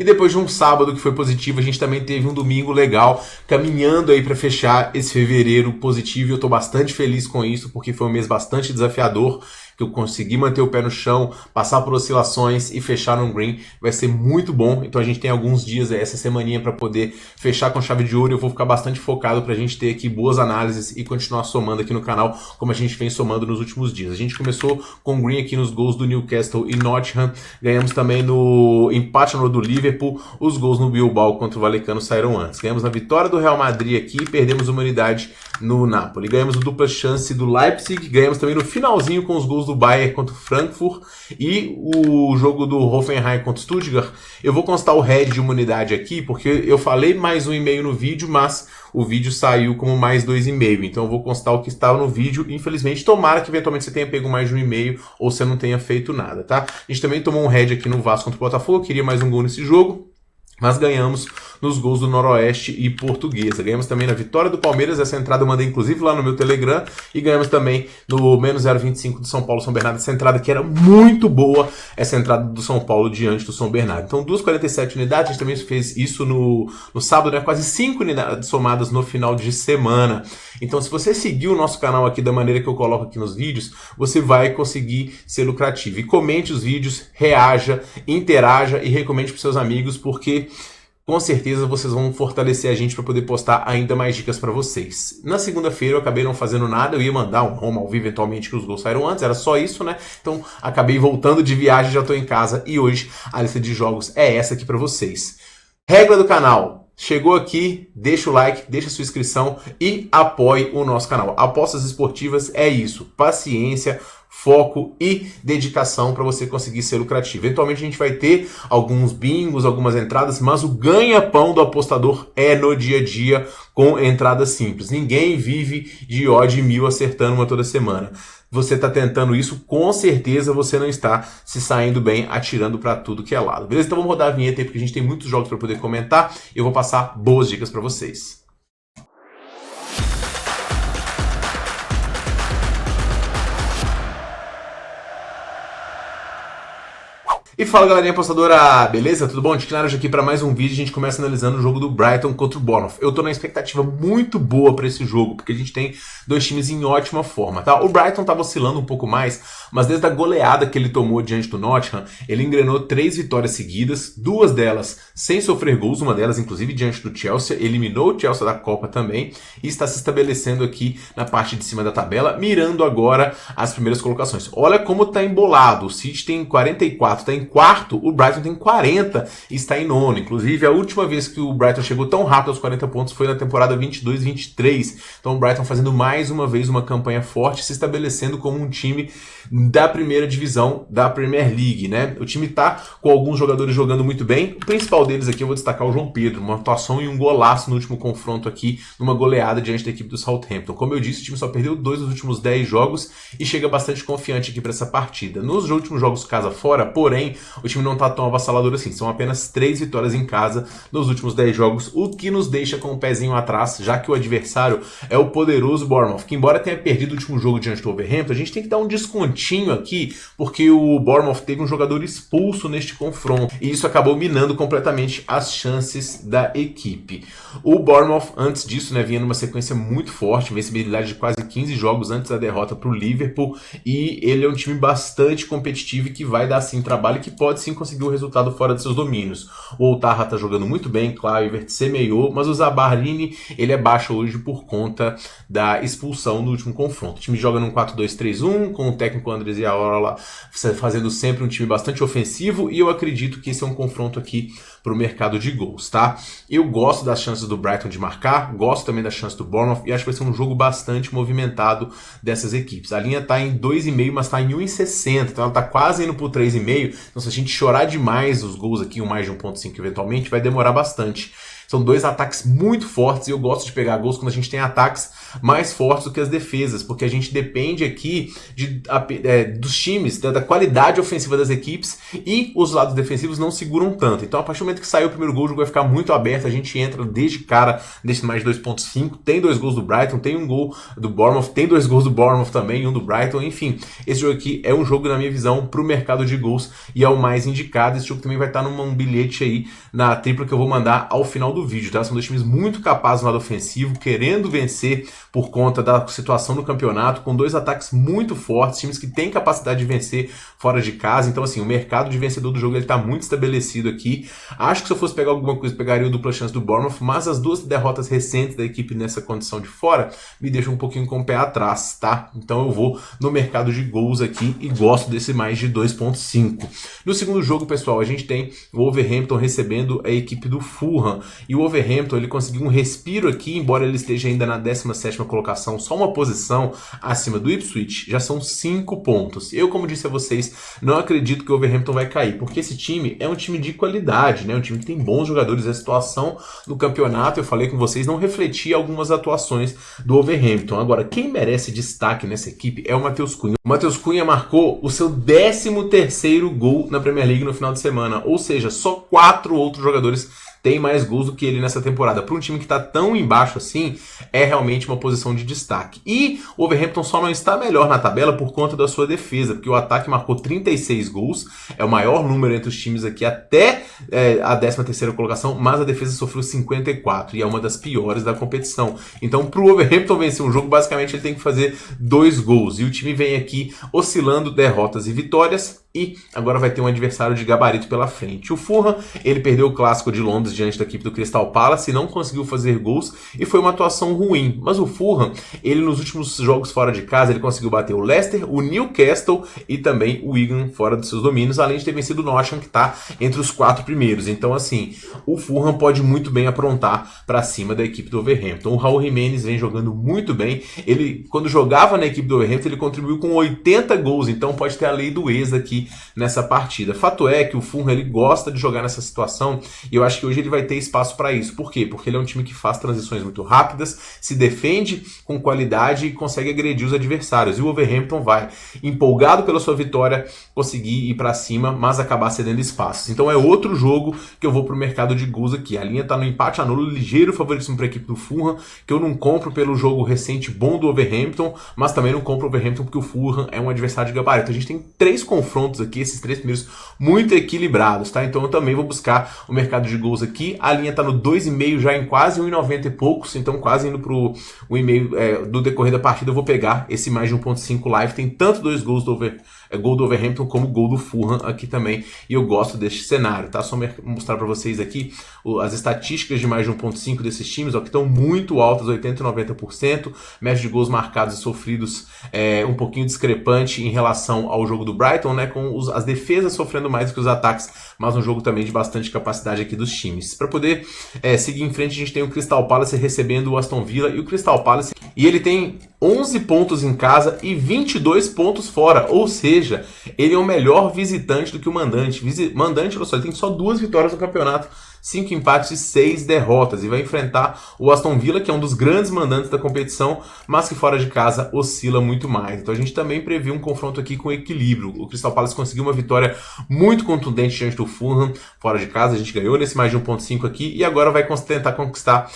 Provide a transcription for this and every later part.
E depois de um sábado que foi positivo, a gente também teve um domingo legal, caminhando aí para fechar esse fevereiro positivo. E eu estou bastante feliz com isso, porque foi um mês bastante desafiador, que eu consegui manter o pé no chão, passar por oscilações e fechar no green. Vai ser muito bom. Então a gente tem alguns dias essa semaninha para poder fechar com chave de ouro. Eu vou ficar bastante focado para a gente ter aqui boas análises e continuar somando aqui no canal, como a gente vem somando nos últimos dias. A gente começou com green aqui nos gols do Newcastle e Nottingham. Ganhamos também no empate no do Liverpool. Os gols no Bilbao contra o Vallecano saíram antes. Ganhamos na vitória do Real Madrid aqui e perdemos uma unidade no Napoli. Ganhamos o dupla chance do Leipzig. Ganhamos também no finalzinho com os gols do Bayern contra o Frankfurt e o jogo do Hoffenheim contra o Stuttgart. Eu vou constar o head de uma unidade aqui, porque eu falei mais 1,5 no vídeo, mas o vídeo saiu como mais 2,5. Então eu vou constar o que estava no vídeo. Infelizmente, tomara que eventualmente você tenha pego mais de 1,5 ou você não tenha feito nada, tá? A gente também tomou um head aqui no Vasco contra o Botafogo. Eu queria mais um gol nesse jogo, mas ganhamos nos gols do Noroeste e Portuguesa. Ganhamos também na vitória do Palmeiras, essa entrada eu mandei inclusive lá no meu Telegram, e ganhamos também no menos 0,25 do São Paulo São Bernardo, essa entrada que era muito boa, essa entrada do São Paulo diante do São Bernardo. Então 2,47 unidades, a gente também fez isso no sábado, né? Quase 5 unidades somadas no final de semana. Então se você seguir o nosso canal aqui da maneira que eu coloco aqui nos vídeos, você vai conseguir ser lucrativo. E comente os vídeos, reaja, interaja e recomende para seus amigos, porque com certeza vocês vão fortalecer a gente para poder postar ainda mais dicas para vocês. Na segunda-feira eu acabei não fazendo nada, eu ia mandar um home ao vivo eventualmente que os gols saíram antes, era só isso, né? Então acabei voltando de viagem, já estou em casa e hoje a lista de jogos é essa aqui para vocês. Regra do canal: chegou aqui, deixa o like, deixa a sua inscrição e apoie o nosso canal. Apostas esportivas é isso, paciência, foco e dedicação para você conseguir ser lucrativo. Eventualmente a gente vai ter alguns bingos, algumas entradas, mas o ganha-pão do apostador é no dia a dia com entradas simples. Ninguém vive de odd 1000 acertando uma toda semana. Você está tentando isso, com certeza você não está se saindo bem, atirando para tudo que é lado. Beleza? Então vamos rodar a vinheta aí, porque a gente tem muitos jogos para poder comentar e eu vou passar boas dicas para vocês. E fala, galerinha apostadora, beleza? Tudo bom? Tiquinaraj aqui para mais um vídeo. A gente começa analisando o jogo do Brighton contra o Bournemouth. Eu tô na expectativa muito boa para esse jogo, porque a gente tem dois times em ótima forma, tá? O Brighton tava oscilando um pouco mais, mas desde a goleada que ele tomou diante do Nottingham, ele engrenou 3 vitórias seguidas, 2 delas sem sofrer gols, uma delas inclusive diante do Chelsea, eliminou o Chelsea da Copa também, e está se estabelecendo aqui na parte de cima da tabela, mirando agora as primeiras colocações. Olha como tá embolado, o City tem 44, tá em quarto, o Brighton tem 40 e está em nono. Inclusive, a última vez que o Brighton chegou tão rápido aos 40 pontos foi na temporada 22-23. Então o Brighton fazendo mais uma vez uma campanha forte, se estabelecendo como um time da primeira divisão da Premier League, né? O time tá com alguns jogadores jogando muito bem. O principal deles aqui eu vou destacar o João Pedro, uma atuação e um golaço no último confronto aqui, numa goleada diante da equipe do Southampton. Como eu disse, o time só perdeu 2 dos últimos 10 jogos e chega bastante confiante aqui para essa partida. Nos últimos jogos casa fora, porém, o time não tá tão avassalador assim. São apenas 3 vitórias em casa nos últimos 10 jogos, o que nos deixa com o pezinho atrás, já que o adversário é o poderoso Bournemouth, que embora tenha perdido o último jogo diante do Wolverhampton, a gente tem que dar um descontinho aqui, porque o Bournemouth teve um jogador expulso neste confronto, e isso acabou minando completamente as chances da equipe. O Bournemouth, antes disso, né, vinha numa sequência muito forte, vencibilidade de quase 15 jogos antes da derrota para o Liverpool, e ele é um time bastante competitivo e que vai dar sim trabalho, que pode sim conseguir o resultado fora de seus domínios. O Otarra tá jogando muito bem, claro, o Evert semeou, mas o Zabarini, ele é baixo hoje por conta da expulsão no último confronto. O time joga num 4-2-3-1, com o técnico Andrés Iraola fazendo sempre um time bastante ofensivo, e eu acredito que esse é um confronto aqui para o mercado de gols, tá? Eu gosto das chances do Brighton de marcar, gosto também das chances do Bournemouth, e acho que vai ser um jogo bastante movimentado dessas equipes. A linha tá em 2,5, mas tá em 1,60, então ela tá quase indo pro 3,5, então se a gente chorar demais os gols aqui, mais de 1,5 eventualmente, vai demorar bastante. São dois ataques muito fortes e eu gosto de pegar gols quando a gente tem ataques mais fortes do que as defesas, porque a gente depende aqui dos times, da qualidade ofensiva das equipes, e os lados defensivos não seguram tanto. Então a partir do momento que saiu o primeiro gol, o jogo vai ficar muito aberto, a gente entra desde cara, desse mais de 2.5, tem 2 gols do Brighton, tem um gol do Bournemouth, tem 2 gols do Bournemouth também, um do Brighton, enfim. Esse jogo aqui é um jogo, na minha visão, pro mercado de gols e é o mais indicado. Esse jogo também vai estar num bilhete aí na tripla que eu vou mandar ao final do vídeo, tá? São dois times muito capazes no lado ofensivo, querendo vencer por conta da situação do campeonato, com dois ataques muito fortes, times que têm capacidade de vencer fora de casa. Então, assim, o mercado de vencedor do jogo ele tá muito estabelecido aqui. Acho que se eu fosse pegar alguma coisa, pegaria o dupla chance do Bournemouth, mas as duas derrotas recentes da equipe nessa condição de fora me deixam um pouquinho com o pé atrás, tá? Então eu vou no mercado de gols aqui e gosto desse mais de 2.5. No segundo jogo, pessoal, a gente tem o Wolverhampton recebendo a equipe do Fulham. E o Wolverhampton, ele conseguiu um respiro aqui, embora ele esteja ainda na 17ª colocação, só uma posição acima do Ipswich, já são 5 pontos. Eu, como disse a vocês, não acredito que o Wolverhampton vai cair, porque esse time é um time de qualidade, né? Um time que tem bons jogadores. A situação no campeonato, eu falei com vocês, não refletia algumas atuações do Wolverhampton. Agora, quem merece destaque nessa equipe é o Matheus Cunha. O Matheus Cunha marcou o seu 13º gol na Premier League no final de semana, ou seja, só 4 outros jogadores tem mais gols do que ele nessa temporada. Para um time que está tão embaixo assim, é realmente uma posição de destaque. E o Wolverhampton só não está melhor na tabela por conta da sua defesa, porque o ataque marcou 36 gols, é o maior número entre os times aqui até a 13ª colocação, mas a defesa sofreu 54 e é uma das piores da competição. Então, para o Wolverhampton vencer um jogo, basicamente ele tem que fazer 2 gols. E o time vem aqui oscilando derrotas e vitórias, e agora vai ter um adversário de gabarito pela frente. O Fulham, ele perdeu o clássico de Londres diante da equipe do Crystal Palace e não conseguiu fazer gols, e foi uma atuação ruim. Mas o Fulham, ele nos últimos jogos fora de casa, ele conseguiu bater o Leicester, o Newcastle e também o Wigan fora dos seus domínios, além de ter vencido o Nottingham, que está entre os 4 primeiros. Então, assim, o Fulham pode muito bem aprontar para cima da equipe do Wolverhampton. O Raul Jimenez vem jogando muito bem. Ele, quando jogava na equipe do Wolverhampton, ele contribuiu com 80 gols, então pode ter a lei do ex aqui nessa partida. Fato é que o Fulham, ele gosta de jogar nessa situação, e eu acho que hoje ele vai ter espaço para isso. Por quê? Porque ele é um time que faz transições muito rápidas, se defende com qualidade e consegue agredir os adversários. E o Wolverhampton vai, empolgado pela sua vitória, conseguir ir para cima, mas acabar cedendo espaços. Então é outro jogo que eu vou pro mercado de gols aqui. A linha tá no empate a nulo, ligeiro favoritismo para a equipe do Fulham, que eu não compro pelo jogo recente bom do Wolverhampton, mas também não compro o Wolverhampton porque o Fulham é um adversário de gabarito. A gente tem 3 confrontos aqui, esses 3 primeiros muito equilibrados, tá? Então eu também vou buscar o mercado de gols aqui. A linha tá no 2,5 já em quase 1,90 e poucos, então quase indo pro 1,5 do decorrer da partida. Eu vou pegar esse mais de 1.5 live. Tem tanto 2 gols do gol do Wolverhampton como gol do Fulham aqui também, e eu gosto deste cenário, tá? Só mostrar para vocês aqui as estatísticas de mais de 1.5 desses times, ó, que estão muito altas, 80% e 90%, média de gols marcados e sofridos um pouquinho discrepante em relação ao jogo do Brighton, né, com as defesas sofrendo mais do que os ataques, mas um jogo também de bastante capacidade aqui dos times. Para poder seguir em frente, a gente tem o Crystal Palace recebendo o Aston Villa, e o Crystal Palace, e ele tem 11 pontos em casa e 22 pontos fora, ou seja, ele é o melhor visitante do que o mandante. Mandante, olha só, ele tem só 2 vitórias no campeonato, 5 empates e 6 derrotas, e vai enfrentar o Aston Villa, que é um dos grandes mandantes da competição, mas que fora de casa oscila muito mais. Então a gente também previu um confronto aqui com equilíbrio. O Crystal Palace conseguiu uma vitória muito contundente diante do Fulham fora de casa, a gente ganhou nesse mais de 1.5 aqui, e agora vai tentar conquistar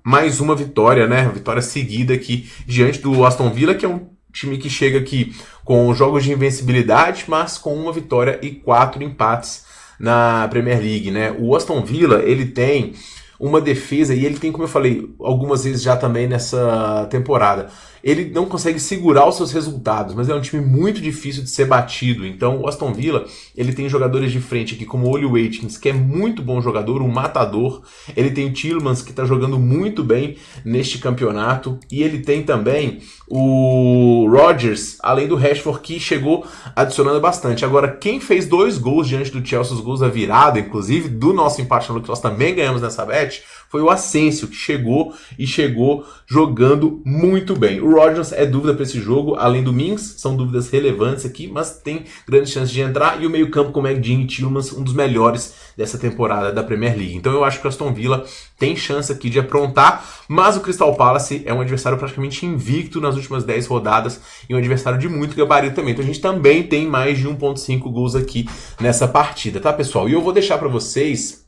mais uma vitória, né? Uma vitória seguida aqui diante do Aston Villa, que é um time que chega aqui com jogos de invencibilidade, mas com uma vitória e 4 empates na Premier League, né? O Aston Villa, ele tem uma defesa, e ele tem, como eu falei algumas vezes já também nessa temporada, ele não consegue segurar os seus resultados, mas é um time muito difícil de ser batido. Então o Aston Villa, ele tem jogadores de frente aqui como o Oli Watkins, que é muito bom jogador, um matador. Ele tem o Tielemans, que está jogando muito bem neste campeonato, e ele tem também o Rodgers, além do Rashford, que chegou adicionando bastante. Agora, quem fez 2 gols diante do Chelsea, os gols da virada, inclusive, do nosso empate no que nós também ganhamos nessa bet, 2017 foi o Asensio, que chegou jogando muito bem. O Rodgers é dúvida para esse jogo, além do Mings, são dúvidas relevantes aqui, mas tem grandes chances de entrar, e o meio-campo com McGinn e Tielemans, um dos melhores dessa temporada da Premier League. Então eu acho que o Aston Villa tem chance aqui de aprontar, mas o Crystal Palace é um adversário praticamente invicto nas últimas 10 rodadas e um adversário de muito gabarito também. Então a gente também tem mais de 1.5 gols aqui nessa partida, tá, pessoal? E eu vou deixar para vocês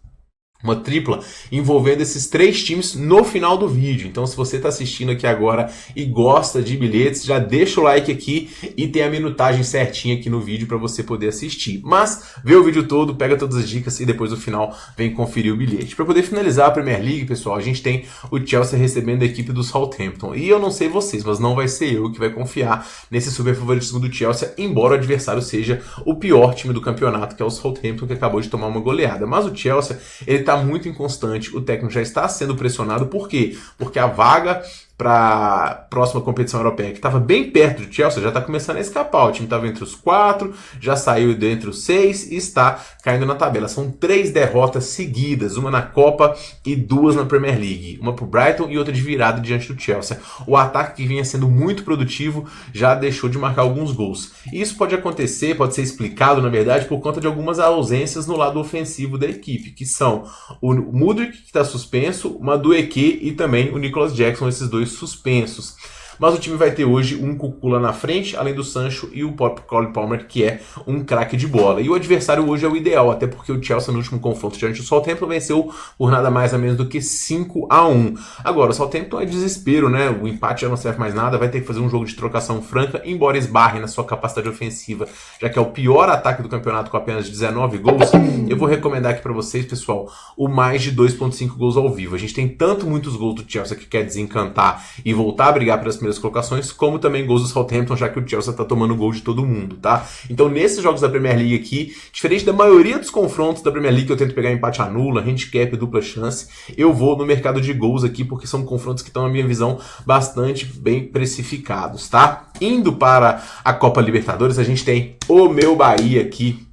uma tripla envolvendo esses 3 times no final do vídeo. Então, se você está assistindo aqui agora e gosta de bilhetes, já deixa o like aqui e tem a minutagem certinha aqui no vídeo para você poder assistir. Mas vê o vídeo todo, pega todas as dicas e depois no final vem conferir o bilhete. Para poder finalizar a Premier League, pessoal, a gente tem o Chelsea recebendo a equipe do Southampton. E eu não sei vocês, mas não vai ser eu que vai confiar nesse super favoritismo do Chelsea, embora o adversário seja o pior time do campeonato, que é o Southampton, que acabou de tomar uma goleada. Mas o Chelsea, ele está muito inconstante, o técnico já está sendo pressionado. Por quê? Porque a vaga para a próxima competição europeia, que estava bem perto do Chelsea, já está começando a escapar. O time estava entre os 4, já saiu dentre os 6 e está caindo na tabela. São 3 derrotas seguidas, uma na Copa e 2 na Premier League. Uma para o Brighton e outra de virada diante do Chelsea. O ataque, que vinha sendo muito produtivo, já deixou de marcar alguns gols. E isso pode acontecer, pode ser explicado, na verdade, por conta de algumas ausências no lado ofensivo da equipe, que são o Mudryk, que está suspenso, o Madueke e também o Nicholas Jackson, esses dois suspensos. Mas o time vai ter hoje um Cucurella na frente, além do Sancho e o Cole Palmer, que é um craque de bola. E o adversário hoje é o ideal, até porque o Chelsea no último confronto diante do Southampton venceu por nada mais a menos do que 5-1. Agora, o Southampton é desespero, né? O empate já não serve mais nada, vai ter que fazer um jogo de trocação franca, embora esbarre na sua capacidade ofensiva, já que é o pior ataque do campeonato com apenas 19 gols. Eu vou recomendar aqui para vocês, pessoal, o mais de 2.5 gols ao vivo. A gente tem tanto muitos gols do Chelsea que quer desencantar e voltar a brigar pelas primeiras colocações, como também gols do Southampton, já que o Chelsea tá tomando gol de todo mundo, tá? Então, nesses jogos da Premier League aqui, diferente da maioria dos confrontos da Premier League, que eu tento pegar empate anula, handicap, dupla chance, eu vou no mercado de gols aqui, porque são confrontos que estão, na minha visão, bastante bem precificados, tá? Indo para a Copa Libertadores, a gente tem o meu Bahia aqui,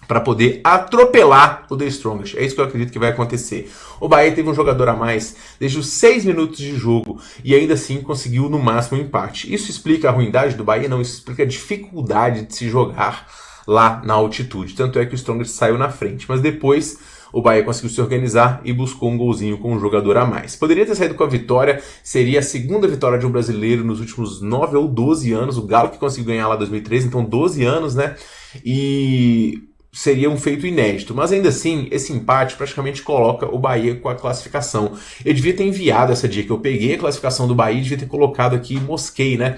para poder atropelar o The Strongest. É isso que eu acredito que vai acontecer. O Bahia teve um jogador a mais desde os 6 minutos de jogo e ainda assim conseguiu no máximo um empate. Isso explica a ruindade do Bahia? Não, isso explica a dificuldade de se jogar lá na altitude. Tanto é que o Strongest saiu na frente, mas depois o Bahia conseguiu se organizar e buscou um golzinho com um jogador a mais. Poderia ter saído com a vitória, seria a segunda vitória de um brasileiro nos últimos 9 ou 12 anos. O Galo que conseguiu ganhar lá em 2013, então 12 anos, né? E seria um feito inédito, mas ainda assim, esse empate praticamente coloca o Bahia com a classificação. Eu devia ter enviado essa dica, eu peguei a classificação do Bahia e devia ter colocado aqui, mosquei, né?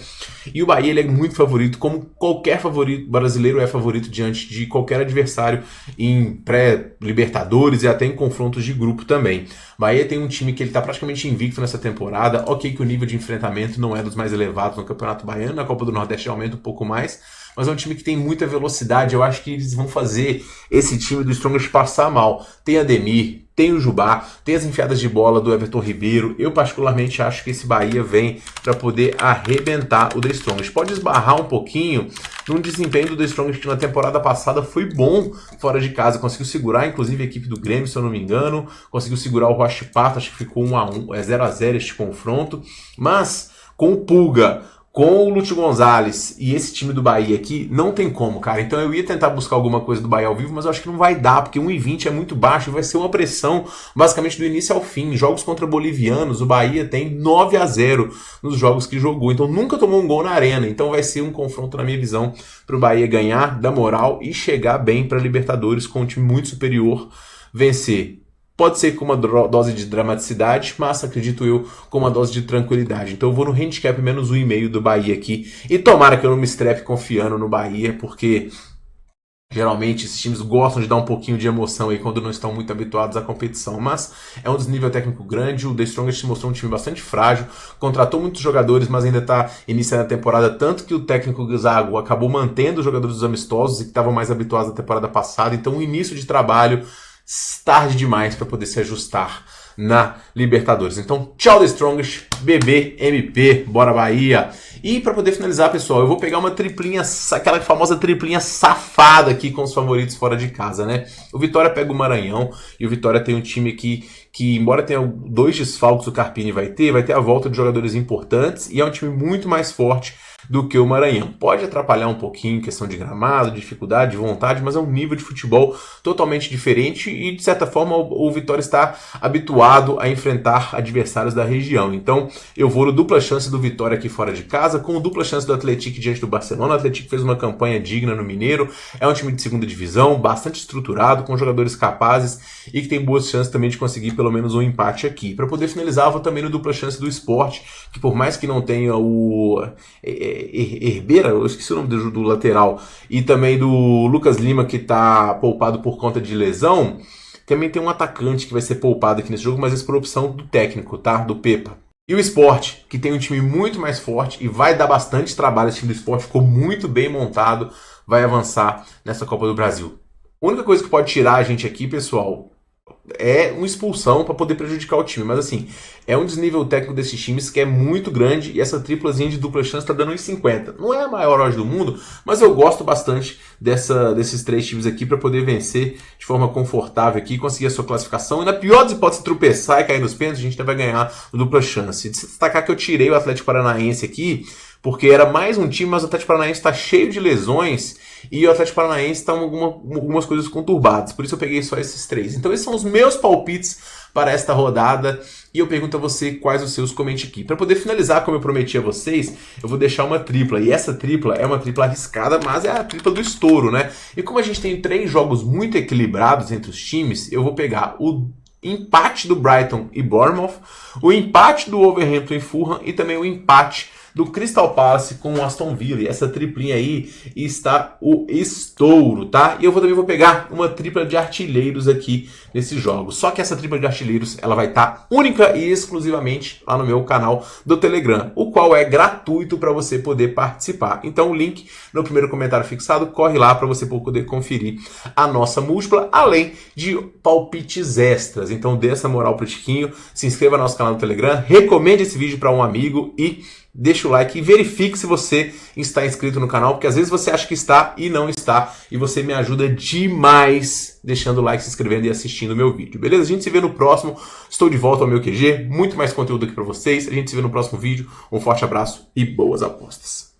E o Bahia, ele é muito favorito, como qualquer favorito brasileiro é favorito diante de qualquer adversário em pré-Libertadores e até em confrontos de grupo também. Bahia tem um time que ele está praticamente invicto nessa temporada, ok que o nível de enfrentamento não é dos mais elevados no Campeonato Baiano, na Copa do Nordeste aumenta um pouco mais, mas é um time que tem muita velocidade. Eu acho que eles vão fazer esse time do Strongest passar mal. Tem Ademir, tem o Jubá, tem as enfiadas de bola do Everton Ribeiro. Eu particularmente acho que esse Bahia vem para poder arrebentar o The Strongest. Pode esbarrar um pouquinho num desempenho do The Strongest que na temporada passada foi bom fora de casa. Conseguiu segurar, inclusive, a equipe do Grêmio, se eu não me engano. Conseguiu segurar o Rocha Pato, acho que ficou 0-0 este confronto. Mas com o Pulga, com o Lúcio Gonzalez e esse time do Bahia aqui, não tem como, cara. Então eu ia tentar buscar alguma coisa do Bahia ao vivo, mas eu acho que não vai dar, porque 1,20 é muito baixo e vai ser uma pressão basicamente do início ao fim. Jogos contra bolivianos, o Bahia tem 9-0 nos jogos que jogou, então nunca tomou um gol na arena. Então vai ser um confronto, na minha visão, para o Bahia ganhar, dar moral e chegar bem para a Libertadores com um time muito superior, vencer. Pode ser com uma dose de dramaticidade, mas acredito eu com uma dose de tranquilidade. Então eu vou no handicap menos 1,5 do Bahia aqui. E tomara que eu não me estrepe confiando no Bahia, porque geralmente esses times gostam de dar um pouquinho de emoção aí quando não estão muito habituados à competição. Mas é um desnível técnico grande, o The Strongest mostrou um time bastante frágil, contratou muitos jogadores, mas ainda está iniciando a temporada, tanto que o técnico Zago acabou mantendo os jogadores dos amistosos e que estavam mais habituados à temporada passada. Então o início de trabalho tarde demais para poder se ajustar na Libertadores. Então, tchau, The Strongest. BBMP, bora Bahia. E para poder finalizar, pessoal, eu vou pegar uma triplinha, aquela famosa triplinha safada aqui com os favoritos fora de casa, né? O Vitória pega o Maranhão e o Vitória tem um time que embora tenha 2 desfalques, o Carpini vai ter a volta de jogadores importantes e é um time muito mais forte do que o Maranhão. Pode atrapalhar um pouquinho em questão de gramado, dificuldade, de vontade, mas é um nível de futebol totalmente diferente e, de certa forma, o Vitória está habituado a enfrentar adversários da região. Então, eu vou no dupla chance do Vitória aqui fora de casa, com dupla chance do Atlético diante do Barcelona. O Atlético fez uma campanha digna no Mineiro, é um time de segunda divisão, bastante estruturado, com jogadores capazes e que tem boas chances também de conseguir pelo menos um empate aqui. Para poder finalizar, eu vou também no dupla chance do Sport, que por mais que não tenha o Herbeira, eu esqueci o nome do lateral, e também do Lucas Lima, que está poupado por conta de lesão, também tem um atacante que vai ser poupado aqui nesse jogo, mas isso por opção do técnico, tá? Do Pepa. E o Sport, que tem um time muito mais forte e vai dar bastante trabalho, esse time do Sport ficou muito bem montado, vai avançar nessa Copa do Brasil. A única coisa que pode tirar a gente aqui, pessoal, é uma expulsão para poder prejudicar o time, mas assim, é um desnível técnico desses times que é muito grande e essa triplazinha de dupla chance está dando 1,50. Não é a maior odd do mundo, mas eu gosto bastante desses 3 times aqui para poder vencer de forma confortável aqui, conseguir a sua classificação e na pior das hipóteses tropeçar e cair nos pênaltis, a gente vai ganhar no dupla chance. Destacar que eu tirei o Atlético Paranaense aqui, porque era mais um time, mas o Atlético Paranaense está cheio de lesões e o Atlético Paranaense está algumas coisas conturbadas, por isso eu peguei só esses 3. Então esses são os meus palpites para esta rodada e eu pergunto a você quais os seus, comente aqui. Para poder finalizar, como eu prometi a vocês, eu vou deixar uma tripla, e essa tripla é uma tripla arriscada, mas é a tripla do estouro, né? E como a gente tem 3 jogos muito equilibrados entre os times, eu vou pegar o empate do Brighton e Bournemouth, o empate do Wolverhampton e Fulham e também o empate do Crystal Palace com o Aston Villa. E essa triplinha aí está o estouro, tá? E eu também vou pegar uma tripla de artilheiros aqui nesse jogo. Só que essa tripla de artilheiros, ela vai estar única e exclusivamente lá no meu canal do Telegram, o qual é gratuito para você poder participar. Então o link no primeiro comentário fixado, corre lá para você poder conferir a nossa múltipla, além de palpites extras. Então dê essa moral pro Tiquinho, se inscreva no nosso canal do Telegram, recomende esse vídeo para um amigo e deixa o like e verifique se você está inscrito no canal, porque às vezes você acha que está e não está, e você me ajuda demais deixando o like, se inscrevendo e assistindo o meu vídeo, beleza? A gente se vê no próximo, estou de volta ao meu QG, muito mais conteúdo aqui para vocês, a gente se vê no próximo vídeo, um forte abraço e boas apostas!